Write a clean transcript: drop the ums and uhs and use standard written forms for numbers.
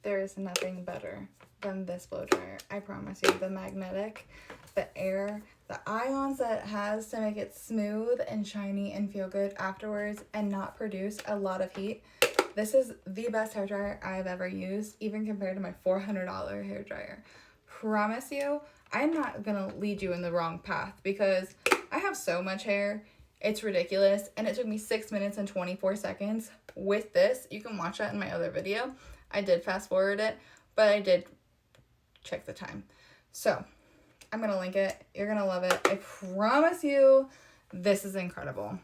there is nothing better than this blow dryer. I promise you, the magnetic, the air, the ions that it has to make it smooth and shiny and feel good afterwards and not produce a lot of heat. This is the best hair dryer I've ever used, even compared to my $400 hair dryer. Promise you, I'm not gonna lead you in the wrong path because I have so much hair. It's ridiculous, and it took me 6 minutes and 24 seconds with this. You can watch that in my other video. I did fast forward it, but I did check the time. So I'm gonna link it. You're gonna love it. I promise you, this is incredible.